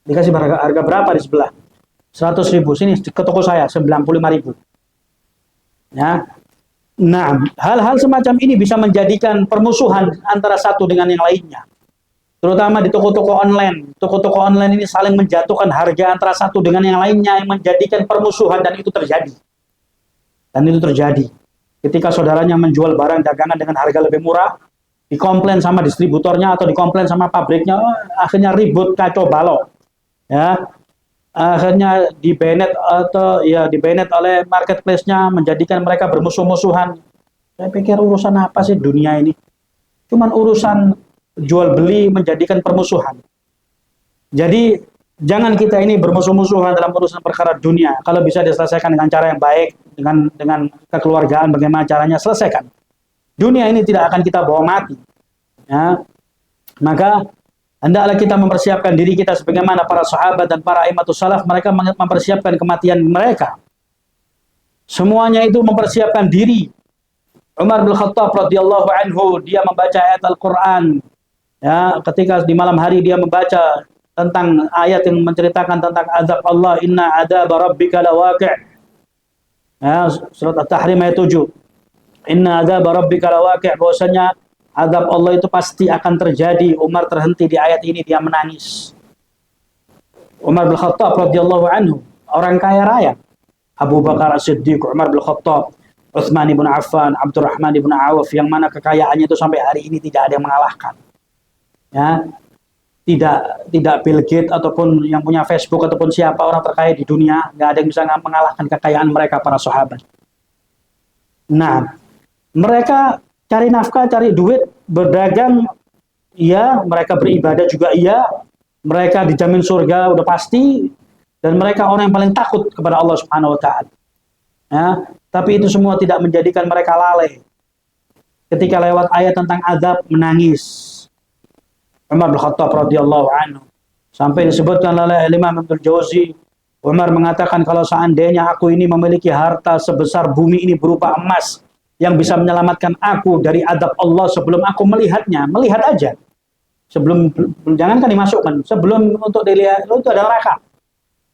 dikasih harga berapa di sebelah? 100.000, sini ke toko saya, 95.000. Ya. Nah, hal-hal semacam ini bisa menjadikan permusuhan antara satu dengan yang lainnya. Terutama di toko-toko online. Toko-toko online ini saling menjatuhkan harga antara satu dengan yang lainnya yang menjadikan permusuhan, dan itu terjadi. Ketika saudaranya menjual barang dagangan dengan harga lebih murah, dikomplain sama distributornya atau dikomplain sama pabriknya, akhirnya ribut kacau balau. Ya. Akhirnya di-banned oleh marketplace-nya, menjadikan mereka bermusuh-musuhan. Saya pikir urusan apa sih dunia ini? Cuman urusan jual beli menjadikan permusuhan. Jadi jangan kita ini bermusuh-musuhan dalam urusan perkara dunia. Kalau bisa diselesaikan dengan cara yang baik, dengan kekeluargaan, bagaimana caranya selesaikan. Dunia ini tidak akan kita bawa mati. Ya. Maka hendaklah kita mempersiapkan diri kita sebagaimana para sahabat dan para imamatus salaf, mereka mempersiapkan kematian mereka. Semuanya itu mempersiapkan diri. Umar bin Khattab radhiyallahu anhu, dia membaca ayat Al-Qur'an. Ya, ketika di malam hari dia membaca tentang ayat yang menceritakan tentang azab Allah, inna adzaba rabbika lawaqi'. Ya, surat At-Tahrim ayat 7. Inna adzaba rabbika lawaqi', bahwasanya azab Allah itu pasti akan terjadi. Umar terhenti di ayat ini, dia menangis. Umar bin Khattab radhiyallahu anhu, orang kaya raya. Abu Bakar As-Siddiq, Umar bin Khattab, Utsman bin Affan, Abdurrahman bin Auf, yang mana kekayaannya itu sampai hari ini tidak ada yang mengalahkan. Ya. Tidak Bill Gates ataupun yang punya Facebook ataupun siapa orang terkaya di dunia, nggak ada yang bisa mengalahkan kekayaan mereka, para sahabat. Nah, mereka cari nafkah, cari duit, berdagang, iya, mereka beribadah juga, iya, mereka dijamin surga udah pasti, dan mereka orang yang paling takut kepada Allah Subhanahu wa taala. Ya, tapi itu semua tidak menjadikan mereka lalai. Ketika lewat ayat tentang azab, menangis. Umar bin Khattab radhiyallahu anhu, sampai disebutkan oleh Imam Ibnu Jauzi, Umar mengatakan, kalau seandainya aku ini memiliki harta sebesar bumi ini berupa emas, yang bisa menyelamatkan aku dari azab Allah sebelum aku melihatnya, melihat aja, sebelum, jangankan dimasukkan, sebelum untuk dilihat, itu ada neraka.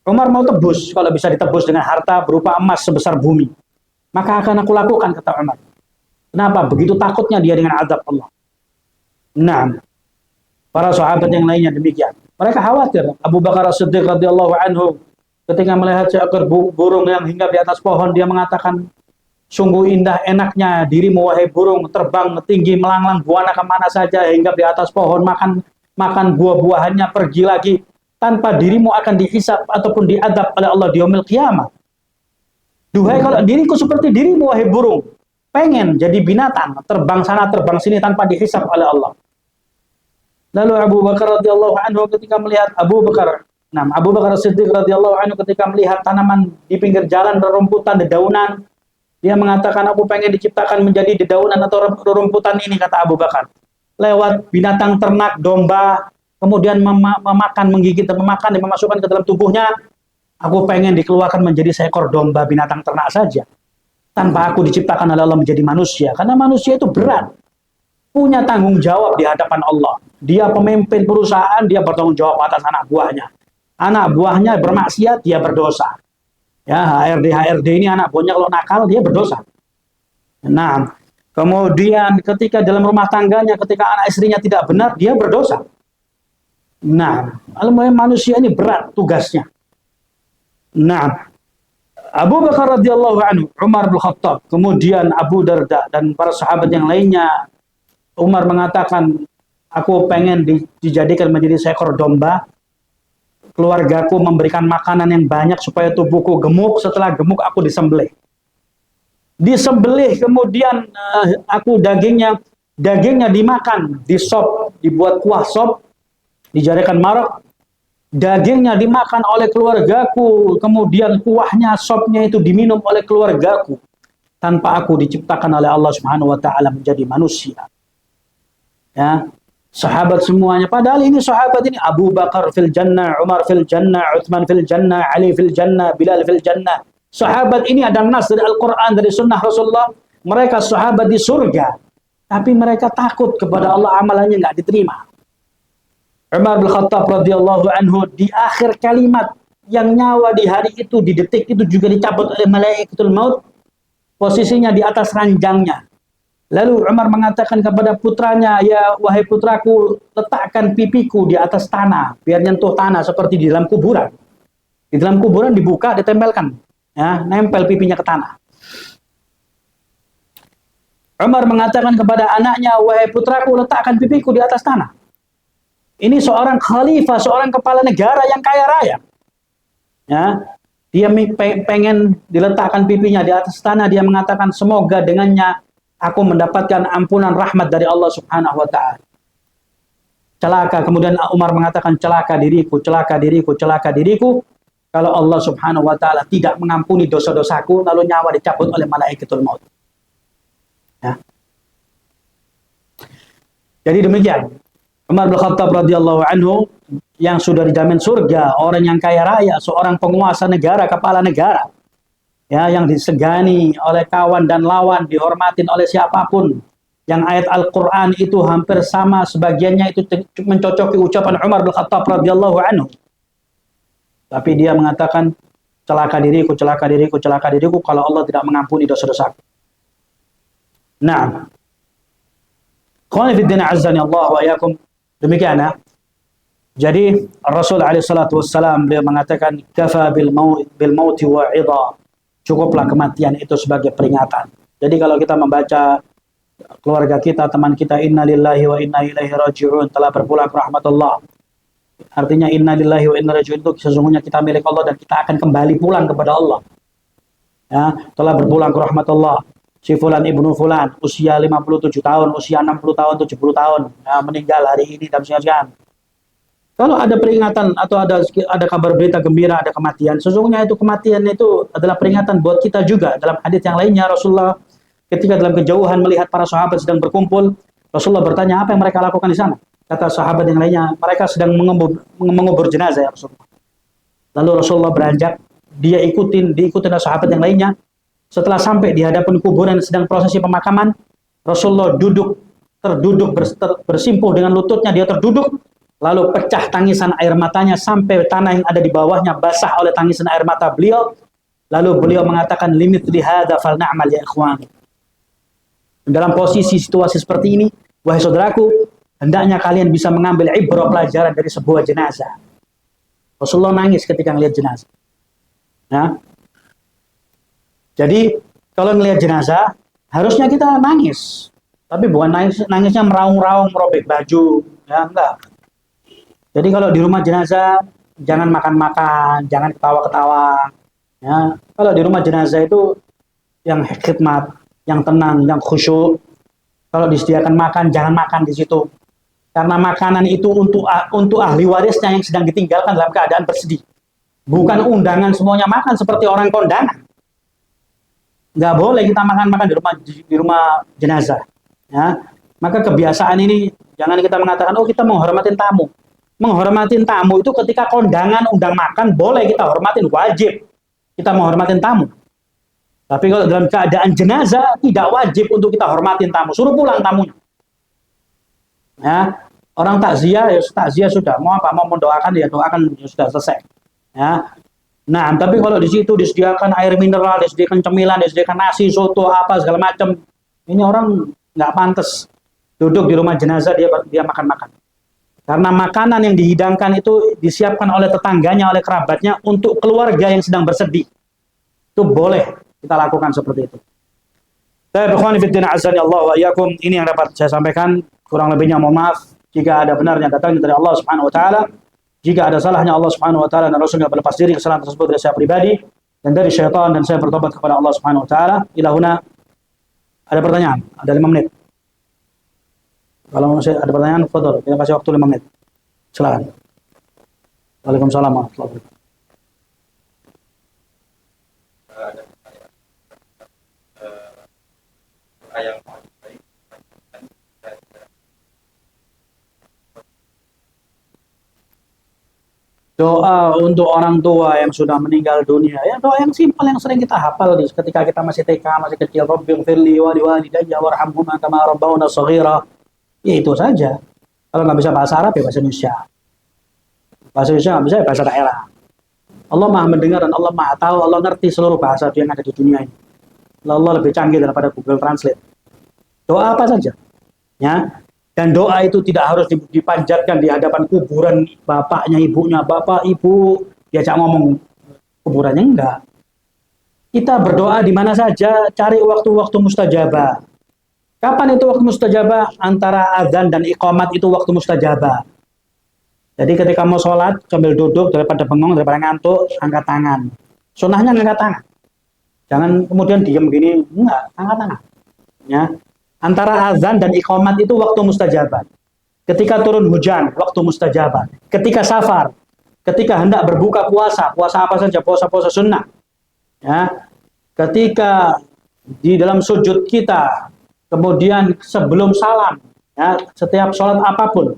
Umar mau tebus, kalau bisa ditebus dengan harta berupa emas sebesar bumi, maka akan aku lakukan, kata Umar. Kenapa? Begitu takutnya dia dengan azab Allah. Nah, para sahabat yang lainnya demikian. Mereka khawatir. Abu Bakar As-Siddiq radhiyallahu anhu, ketika melihat seekor burung yang hinggap di atas pohon, dia mengatakan, Sungguh indah enaknya dirimu wahai burung, terbang tinggi melanglang buana kemana saja hingga di atas pohon makan makan buah-buahannya, pergi lagi tanpa dirimu akan dihisap ataupun diadab oleh Allah di yaumil qiyamah. Duhai kalau diriku seperti dirimu wahai burung, pengen jadi binatang, terbang sana terbang sini tanpa dihisap oleh Allah. Lalu Abu Bakar radhiyallahu anhu ketika melihat Abu Bakar Siddiq radhiyallahu anhu ketika melihat tanaman di pinggir jalan berrumputan, dedaunan, dia mengatakan aku pengen diciptakan menjadi dedaunan atau rerumputan ini, kata Abu Bakar. Lewat binatang ternak, domba, kemudian memakan, menggigit dan memakan dan memasukkan ke dalam tubuhnya. Aku pengen dikeluarkan menjadi seekor domba binatang ternak saja. Tanpa aku diciptakan oleh Allah menjadi manusia. Karena manusia itu berat. Punya tanggung jawab di hadapan Allah. Dia pemimpin perusahaan, dia bertanggung jawab atas anak buahnya. Anak buahnya bermaksiat, dia berdosa. Ya, HRD ini anak buahnya kalau nakal, dia berdosa. Nah, kemudian ketika dalam rumah tangganya, ketika anak istrinya tidak benar, dia berdosa. Nah, manusia ini berat tugasnya. Nah, Abu Bakar radhiyallahu anhu, Umar bin Khattab, kemudian Abu Darda dan para sahabat yang lainnya, Umar mengatakan, aku pengen dijadikan menjadi seekor domba, keluargaku memberikan makanan yang banyak supaya tubuhku gemuk, setelah gemuk aku disembelih. Disembelih, kemudian aku dagingnya dimakan, disop, dibuat kuah sop, dijadikan marok, dagingnya dimakan oleh keluargaku, kemudian kuahnya, sopnya itu diminum oleh keluargaku, tanpa aku diciptakan oleh Allah Subhanahu wa taala menjadi manusia. Ya, sahabat semuanya, padahal ini sahabat ini Abu Bakar fil jannah, Umar fil jannah, Utsman fil jannah, Ali fil jannah, Bilal fil jannah. Sahabat ini ada nas dari Al-Qur'an, dari sunnah Rasulullah, mereka sahabat di surga, tapi mereka takut kepada Allah, amalannya nggak diterima. Umar bin Khattab radhiyallahu anhu di akhir kalimat, yang nyawa di hari itu, di detik itu juga dicabut oleh malaikatul maut, posisinya di atas ranjangnya. Lalu Umar mengatakan kepada putranya, ya wahai putraku, letakkan pipiku di atas tanah, biar nyentuh tanah seperti di dalam kuburan. Di dalam kuburan dibuka, ditempelkan, ya, nempel pipinya ke tanah. Umar mengatakan kepada anaknya, wahai putraku, letakkan pipiku di atas tanah. Ini seorang khalifah, seorang kepala negara yang kaya raya. Ya, dia pengen diletakkan pipinya di atas tanah, dia mengatakan semoga dengannya aku mendapatkan ampunan rahmat dari Allah Subhanahu wa taala. Celaka, kemudian Umar mengatakan celaka diriku, celaka diriku, celaka diriku, kalau Allah Subhanahu wa taala tidak mengampuni dosa-dosaku lalu nyawa dicabut oleh malaikatul maut. Ya. Jadi demikian, Umar bin Khattab radhiyallahu anhu yang sudah dijamin surga, orang yang kaya raya, seorang penguasa negara, kepala negara, ya, yang disegani oleh kawan dan lawan, dihormatin oleh siapapun, yang ayat Al-Quran itu hampir sama sebagiannya itu mencocoki ucapan Umar bin Khattab radhiyallahu anhu. Tapi dia mengatakan celaka diriku, celaka diriku, celaka diriku kalau Allah tidak mengampuni dosa-dosaku. Nah, khawani fiddin azzani Allah wa iyyakum. Demikian ya. Jadi Rasul alaihi salatu wassalam beliau mengatakan kafa bil mauti wa idha. Cukuplah kematian itu sebagai peringatan. Jadi kalau kita membaca keluarga kita, teman kita, inna lillahi wa inna ilaihi raji'un, telah berpulang ke rahmatullah. Artinya inna lillahi wa inna raji'un itu sesungguhnya kita milik Allah dan kita akan kembali pulang kepada Allah. Ya, telah berpulang ke rahmatullah. Si fulan ibnu fulan, usia 57 tahun, usia 60 tahun, 70 tahun, ya, meninggal hari ini dan sekian. Kalau ada peringatan atau ada kabar berita gembira, ada kematian, sesungguhnya itu kematian itu adalah peringatan buat kita juga. Dalam hadits yang lainnya, Rasulullah ketika dalam kejauhan melihat para sahabat sedang berkumpul, Rasulullah bertanya, apa yang mereka lakukan di sana? Kata sahabat yang lainnya, mereka sedang mengubur jenazah ya Rasulullah. Lalu Rasulullah beranjak, diikutin sahabat yang lainnya. Setelah sampai di hadapan kuburan sedang prosesi pemakaman, Rasulullah terduduk bersimpuh dengan lututnya, dia terduduk, lalu pecah tangisan air matanya sampai tanah yang ada di bawahnya basah oleh tangisan air mata beliau. Lalu beliau mengatakan, limithli hadza falna'mal ya ikhwan. Dalam posisi situasi seperti ini, wahai saudaraku, hendaknya kalian bisa mengambil ibrah pelajaran dari sebuah jenazah. Rasulullah nangis ketika melihat jenazah. Ya. Jadi Kalau ngelihat jenazah, harusnya kita nangis. Tapi bukan nangisnya meraung-raung, merobek baju. Ya, enggak. Jadi kalau di rumah jenazah, jangan makan-makan, jangan ketawa-ketawa. Ya, kalau di rumah jenazah itu yang khidmat, yang tenang, yang khusyuk. Kalau disediakan makan, jangan makan di situ. Karena makanan itu untuk ahli warisnya yang sedang ditinggalkan dalam keadaan bersedih. Bukan undangan semuanya makan seperti orang kondangan. Nggak boleh kita makan-makan di rumah jenazah. Ya, maka kebiasaan ini jangan kita mengatakan, oh kita menghormatin tamu. Menghormatin tamu itu ketika kondangan undang makan boleh kita hormatin, wajib kita menghormatin tamu. Tapi kalau dalam keadaan jenazah tidak wajib untuk kita hormatin tamu, suruh pulang tamunya. Ya, orang takziah ya takziah sudah, mau apa mau mendoakan ya doakan ya sudah selesai. Ya. Nah, tapi kalau di situ disediakan air mineral, disediakan cemilan, disediakan nasi, soto, apa segala macam, ini orang nggak pantas duduk di rumah jenazah dia makan-makan. Karena makanan yang dihidangkan itu disiapkan oleh tetangganya, oleh kerabatnya untuk keluarga yang sedang bersedih. Itu boleh kita lakukan seperti itu. Ini yang dapat saya sampaikan. Kurang lebihnya mohon maaf jika ada benarnya datangnya dari Allah Subhanahu wa taala. Jika ada salahnya Allah Subhanahu wa taala dan Rasulnya berlepas diri kesalahan tersebut dari saya pribadi dan dari syaitan, dan saya bertobat kepada Allah Subhanahu wa taala. Ilahuna. Ada pertanyaan? Ada 5 menit. Kalau masih ada pertanyaan, fadhol. Kita kasih waktu 5 menit. Silakan. Waalaikumsalam warahmatullahi wabarakatuh. Doa untuk orang tua yang sudah meninggal dunia, ya doa yang simpel yang sering kita hafal ketika kita masih TK, masih kecil. Rabbighfirli wa liwalidayya warhamhuma kama rabbawna shaghira. Ya itu saja. Kalau nggak bisa bahasa Arab ya bahasa Indonesia. Bahasa Indonesia nggak bisa ya bahasa daerah. Allah Maha mendengar dan Allah Maha tahu, Allah ngerti seluruh bahasa yang ada di dunia ini. Allah lebih canggih daripada Google Translate. Doa apa saja. Ya. Dan doa itu tidak harus dipanjatkan di hadapan kuburan bapaknya, ibunya. Bapak, ibu, diajak ngomong kuburannya, enggak. Kita berdoa di mana saja, cari waktu-waktu mustajabah. Kapan itu waktu mustajabah? Antara azan dan iqamat itu waktu mustajabah. Jadi ketika mau sholat, sambil duduk, daripada bengong, daripada ngantuk, angkat tangan. Sunnahnya angkat tangan. Jangan kemudian diam begini, enggak, angkat tangan. Ya. Antara azan dan iqamat itu waktu mustajabah. Ketika turun hujan, waktu mustajabah. Ketika safar, ketika hendak berbuka puasa, puasa apa saja, puasa-puasa sunnah. Ya. Ketika di dalam sujud kita, kemudian sebelum salam, ya, setiap sholat apapun,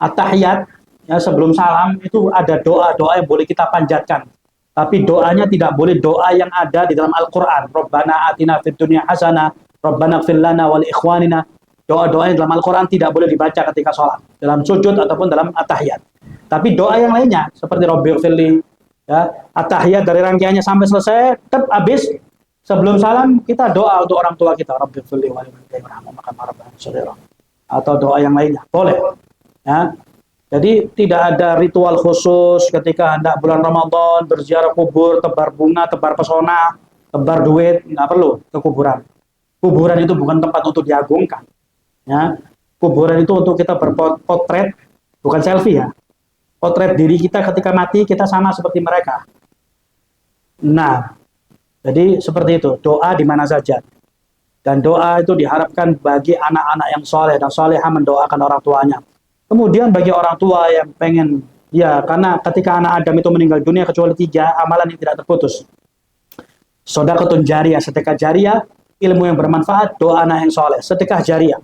at-tahiyat, ya, sebelum salam itu ada doa-doa yang boleh kita panjatkan. Tapi doanya tidak boleh doa yang ada di dalam Al-Quran. Rabbana atina fid dunya hasanah, Rabbana ighfir lana wal ikhwanina. Doa-doa yang dalam Al-Quran tidak boleh dibaca ketika sholat, dalam sujud ataupun dalam at-tahiyat. Tapi doa yang lainnya seperti Rabbighfirli, ya, at-tahiyat dari rangkaiannya sampai selesai, tetap habis sebelum salam kita doa untuk orang tua kita, Rabbighfirli wa liwalidayya, atau doa yang lainnya boleh. Ya. Jadi tidak ada ritual khusus ketika hendak bulan Ramadan berziarah kubur, tebar bunga, tebar pesona, tebar duit, nggak perlu ke kuburan. Kuburan itu bukan tempat untuk diagungkan. Ya. Kuburan itu untuk kita berpotret, bukan selfie ya. Potret diri kita ketika mati, kita sama seperti mereka. Nah, jadi seperti itu, doa di mana saja. Dan doa itu diharapkan bagi anak-anak yang soleh dan solehah mendoakan orang tuanya. Kemudian bagi orang tua yang pengen, ya karena ketika anak Adam itu meninggal dunia kecuali 3 amalan yang tidak terputus. Shadaqatun jariyah, sedekah jariyah, ilmu yang bermanfaat, doa anak yang soleh, sedekah jariyah.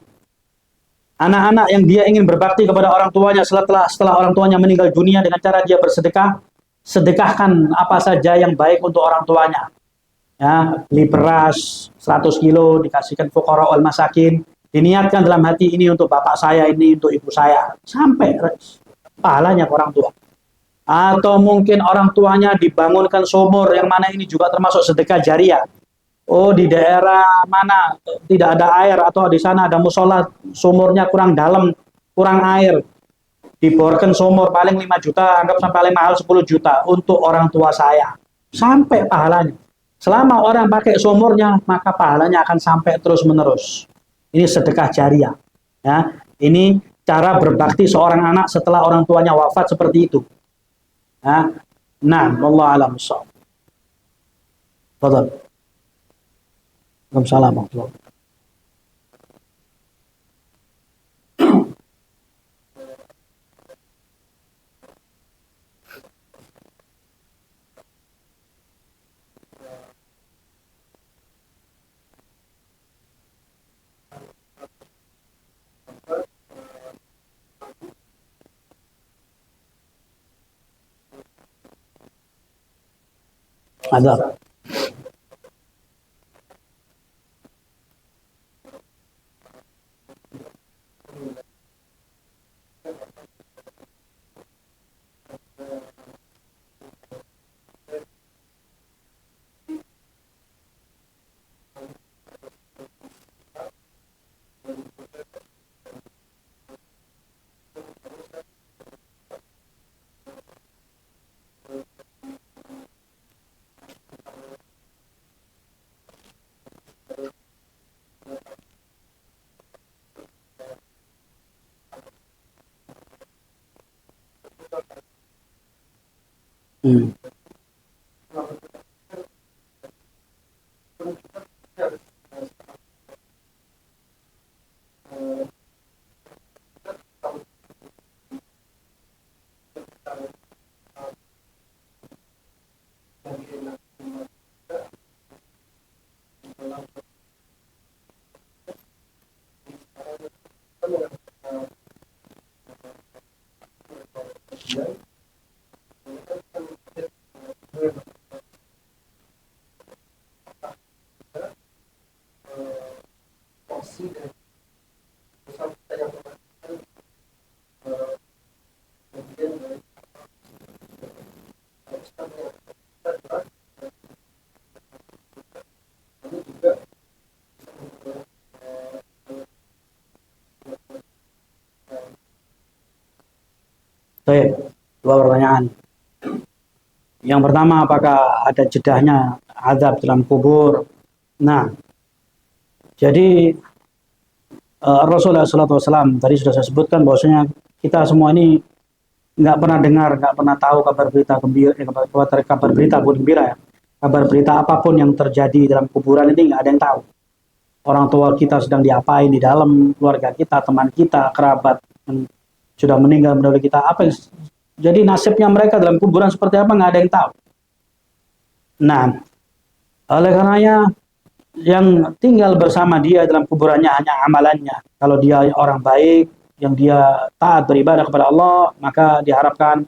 Anak-anak yang dia ingin berbakti kepada orang tuanya setelah orang tuanya meninggal dunia dengan cara dia bersedekah, sedekahkan apa saja yang baik untuk orang tuanya. Ya, beli beras 100 kilo dikasihkan fuqara wal masakin, diniatkan dalam hati ini untuk bapak saya, ini untuk ibu saya, sampai pahalanya ke orang tua. Atau mungkin orang tuanya dibangunkan sumur, yang mana ini juga termasuk sedekah jariyah. Oh, di daerah mana tidak ada air atau di sana ada musola, sumurnya kurang dalam, kurang air, diborkan sumur paling 5 juta, anggap sampai paling mahal 10 juta untuk orang tua saya, sampai pahalanya. Selama orang pakai seumurnya, maka pahalanya akan sampai terus-menerus. Ini sedekah jariah. Ya, ini cara berbakti seorang anak setelah orang tuanya wafat seperti itu. Ya. Nah, wallahu a'lam bishawab. Fadhal. Waalaikumsalam. Azab. Hmm. Baik, dua pertanyaan. Yang pertama, apakah ada jedahnya azab dalam kubur? Nah, jadi Rasulullah SAW tadi sudah saya sebutkan bahwasanya kita semua ini nggak pernah dengar, nggak pernah tahu kabar berita gembira, kabar berita pun gembira ya. Kabar berita apapun yang terjadi dalam kuburan ini nggak ada yang tahu. Orang tua kita sedang diapain di dalam, keluarga kita, teman kita, kerabat yang sudah meninggal mendahului kita, apa yang jadi nasibnya mereka dalam kuburan seperti apa nggak ada yang tahu. Nah, oleh karenanya yang tinggal bersama dia dalam kuburannya hanya amalannya. Kalau dia orang baik, yang dia taat beribadah kepada Allah, maka diharapkan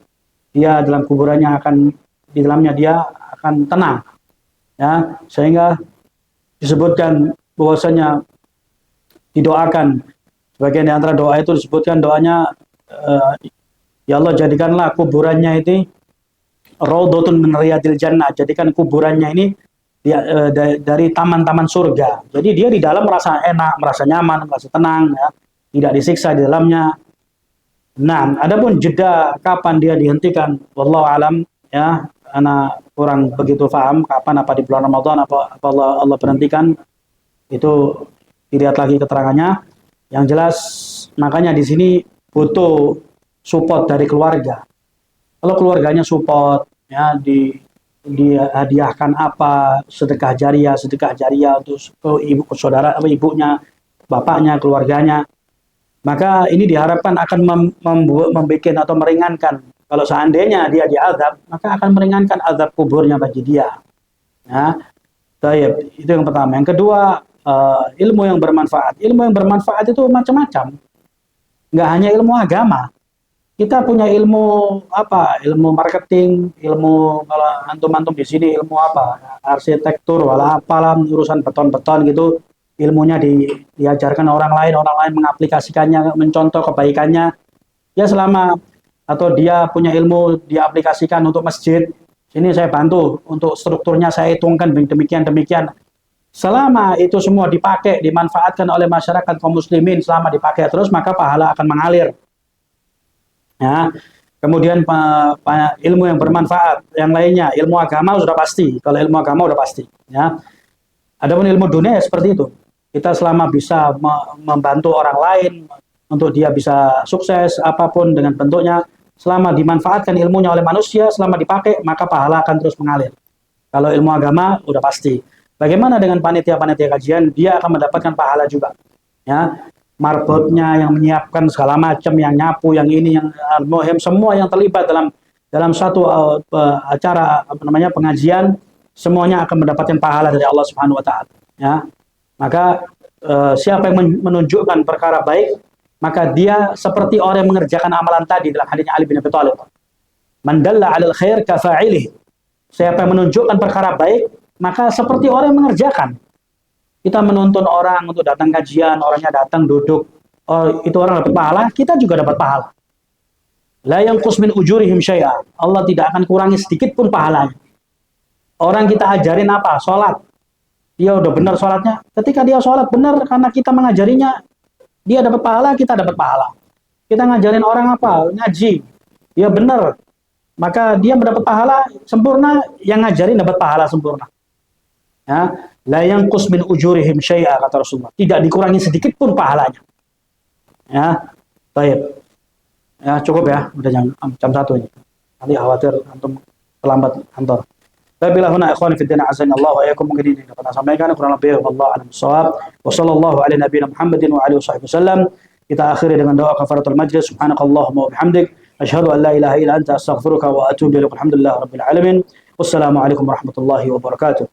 dia dalam kuburannya akan di dalamnya dia akan tenang. Ya, sehingga disebutkan bahwasanya didoakan sebagian di antara doa itu disebutkan doanya ya Allah jadikanlah kuburannya itu raudhatun min riyadil jannah, jadikan kuburannya ini dari taman-taman surga. Jadi dia di dalam merasa enak, merasa nyaman, merasa tenang, ya. Tidak disiksa di dalamnya. Nah, adapun jeda kapan dia dihentikan, wallahu alam, ya, anak kurang begitu paham kapan, apa di bulan Ramadan, apa Allah berhentikan, itu dilihat lagi keterangannya. Yang jelas, makanya di sini butuh support dari keluarga. Kalau keluarganya support, ya, dihadiahkan apa, sedekah jariah untuk ke ibu, ke saudara, apa ibunya, bapaknya, keluarganya, maka ini diharapkan akan membuat atau meringankan. Kalau seandainya dia diazab, maka akan meringankan azab kuburnya bagi dia. Ya, itu yang pertama. Yang kedua, ilmu yang bermanfaat. Ilmu yang bermanfaat itu macam-macam. Nggak hanya ilmu agama. Kita punya ilmu apa? Ilmu marketing, ilmu kalau antum-antum di sini ilmu apa? Arsitektur, wala apalah urusan beton-beton gitu. Ilmunya diajarkan orang lain mengaplikasikannya, mencontoh kebaikannya. Ya selama atau dia punya ilmu diaplikasikan untuk masjid. Sini saya bantu untuk strukturnya saya hitungkan demikian. Selama itu semua dipakai, dimanfaatkan oleh masyarakat kaum muslimin, selama dipakai terus maka pahala akan mengalir. Ya. Kemudian ilmu yang bermanfaat, yang lainnya, ilmu agama sudah pasti. Kalau ilmu agama sudah pasti, ya. Adapun ilmu dunia ya seperti itu. Kita selama bisa membantu orang lain untuk dia bisa sukses apapun dengan bentuknya, selama dimanfaatkan ilmunya oleh manusia, selama dipakai maka pahala akan terus mengalir. Kalau ilmu agama udah pasti. Bagaimana dengan panitia-panitia kajian? Dia akan mendapatkan pahala juga. Ya, marbotnya yang menyiapkan segala macam, yang nyapu, yang ini, yang al-muhim, semua yang terlibat dalam satu acara apa namanya pengajian, semuanya akan mendapatkan pahala dari Allah Subhanahu wa taala, ya. Maka siapa yang menunjukkan perkara baik, maka dia seperti orang yang mengerjakan amalan tadi dalam hadisnya Ali bin Abi Thalib. Man dalla 'alal khair kafa'ilih. Siapa yang menunjukkan perkara baik, maka seperti orang yang mengerjakan. Kita menuntun orang untuk datang kajian, orangnya datang duduk, oh itu orang dapat pahala, kita juga dapat pahala. La yanqus min ujurihim syai'a. Allah tidak akan kurangi sedikit pun pahalanya. Orang kita ajarin apa? Sholat. Dia udah benar sholatnya. Ketika dia sholat benar karena kita mengajarinya, dia dapat pahala, kita dapat pahala. Kita ngajarin orang apa? Ngaji. Dia benar. Maka dia mendapat pahala sempurna, yang ngajarin dapat pahala sempurna. Ya, la yanqus min ujurihim syai'a kata Rasulullah. Tidak dikurangi sedikit pun pahalanya. Ya, baik. Ya, cukup ya, udah jam 1 ini. Nanti khawatir antum terlambat kantor. Bila huna ikhwani fi din azza Allah wa iyyakum, mungkin ini dapat saya sampaikan, kurang lebih wallahu a'lam bissawab. Wa sallallahu ala nabiyina Muhammadin wa alihi wasallam. Kita akhiri dengan doa kafaratul majlis. Subhanakallahumma wa bihamdik, asyhadu an la ilaha illa anta, astaghfiruka wa atubu ilaik. Alhamdulillah rabbil alamin. Wassalamu alaikum warahmatullahi wabarakatuh.